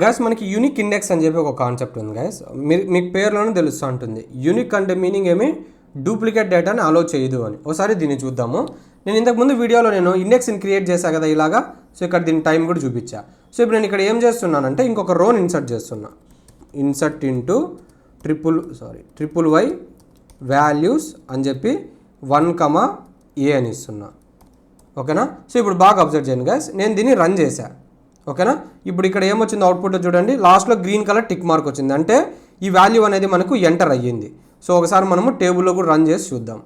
Guys మనకి unique index అని చెప్పి ఒక కాన్సెప్ట్ ఉంది గైస్. మీకు పేరులోనే తెలుస్తూ ఉంటుంది. యూనిక్ అంటే మీనింగ్ ఏమి, డూప్లికేట్ డేటాని అలో చేయదు అని. ఒకసారి దీన్ని చూద్దాము. నేను ఇంతకుముందు వీడియోలో నేను ఇండెక్స్ని క్రియేట్ చేశాను కదా ఇలాగా. సో ఇక్కడ దీని టైం కూడా చూపించా. సో ఇప్పుడు నేను ఇక్కడ ఏం చేస్తున్నానంటే ఇంకొక రోని ఇన్సర్ట్ చేస్తున్నా. Insert into triple Y values అని చెప్పి 1,A అని ఇస్తున్నా. ఓకేనా. సో ఇప్పుడు బాగా అబ్జర్వ్ చేయండి గైస్, నేను దీన్ని రన్ చేశా. ఓకేనా. ఇప్పుడు ఇక్కడ ఏమొచ్చింది అవుట్పుట్ చూడండి, లాస్ట్లో గ్రీన్ కలర్ టిక్ మార్క్ వచ్చింది, అంటే ఈ వాల్యూ అనేది మనకు ఎంటర్ అయ్యింది. సో ఒకసారి మనము టేబుల్లో కూడా రన్ చేసి చూద్దాం.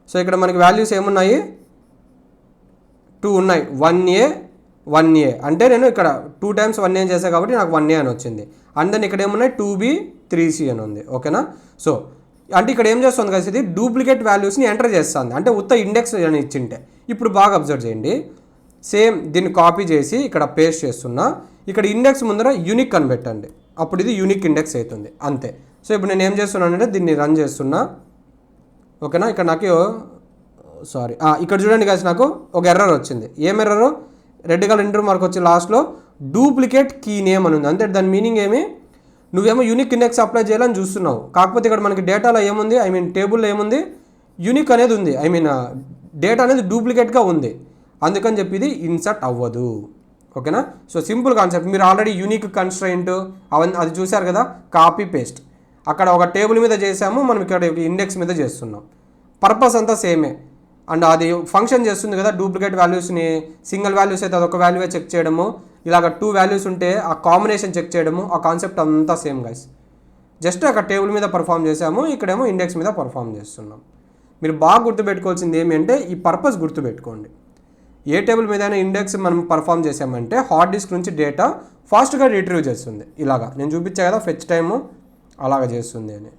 సో ఇక్కడ మనకి వాల్యూస్ ఏమున్నాయి, 2 ఉన్నాయి. 1A అంటే నేను ఇక్కడ 2 times 1A చేశాను కాబట్టి నాకు 1A అని వచ్చింది. అండ్ దెన్ ఇక్కడ ఏమున్నాయి 2B 3C అని ఉంది. ఓకేనా. సో అంటే ఇక్కడ ఏం చేస్తుంది కదా, ఇది డూప్లికేట్ వాల్యూస్ని ఎంటర్ చేస్తుంది, అంటే ఉత్త ఇండెక్స్ అని ఇచ్చింటే. ఇప్పుడు బాగా అబ్జర్వ్ చేయండి, సేమ్ దీన్ని కాపీ చేసి ఇక్కడ పేస్ట్ చేస్తున్నా. ఇక్కడ ఇండెక్స్ ముందర యూనిక్ అని పెట్టండి, అప్పుడు ఇది యూనిక్ ఇండెక్స్ అవుతుంది, అంతే. సో ఇప్పుడు నేను ఏం చేస్తున్నానంటే దీన్ని రన్ చేస్తున్నా. ఓకేనా. ఇక్కడ నాకు ఇక్కడ చూడండి guys, నాకు ఒక ఎర్రర్ వచ్చింది. ఏం error, red colour inter mark వచ్చి లాస్ట్లో డూప్లికేట్ కీ నేమ్ అని ఉంది. అంటే దాని మీనింగ్ ఏమి, నువ్వేమో యూనిక్ ఇండెక్స్ అప్లై చేయాలని చూస్తున్నావు, కాకపోతే ఇక్కడ మనకి డేటాలో ఏముంది, టేబుల్లో ఏముంది, యూనిక్ అనేది ఉంది, డేటా అనేది డూప్లికేట్గా ఉంది, అందుకని చెప్పి ఇది ఇన్సర్ట్ అవ్వదు. ఓకేనా. So simple concept. మీరు ఆల్రెడీ యూనిక్ కన్స్ట్రైంట్ అది చూశారు కదా, కాపీ పేస్ట్. అక్కడ ఒక టేబుల్ మీద చేసాము, మనం ఇక్కడ ఇండెక్స్ మీద చేస్తున్నాం. పర్పస్ అంతా సేమే. అండ్ అది ఫంక్షన్ చేస్తుంది కదా, డూప్లికేట్ వాల్యూస్ని సింగిల్ వాల్యూస్ అయితే అదొక వాల్యూవే చెక్ చేయడము, ఇలాగ 2 వాల్యూస్ ఉంటే ఆ కాంబినేషన్ చెక్ చేయడము, ఆ కాన్సెప్ట్ అంతా సేమ్ గైస్. జస్ట్ అక్కడ టేబుల్ మీద పర్ఫామ్ చేసాము, ఇక్కడేమో ఇండెక్స్ మీద పర్ఫామ్ చేస్తున్నాం. మీరు బాగా గుర్తుపెట్టుకోవాల్సింది ఏమి అంటే ఈ పర్పస్ గుర్తుపెట్టుకోండి. ఏ టేబుల్ మీద ఇండెక్స్ మనం పర్ఫామ్ చేసామంటే హార్డ్ డిస్క్ నుంచి డేటా ఫాస్ట్గా రిట్రీవ్ చేస్తుంది. ఇలాగా నేను చూపించా కదా, ఫెచ్ టైము అలాగ చేస్తుంది అని.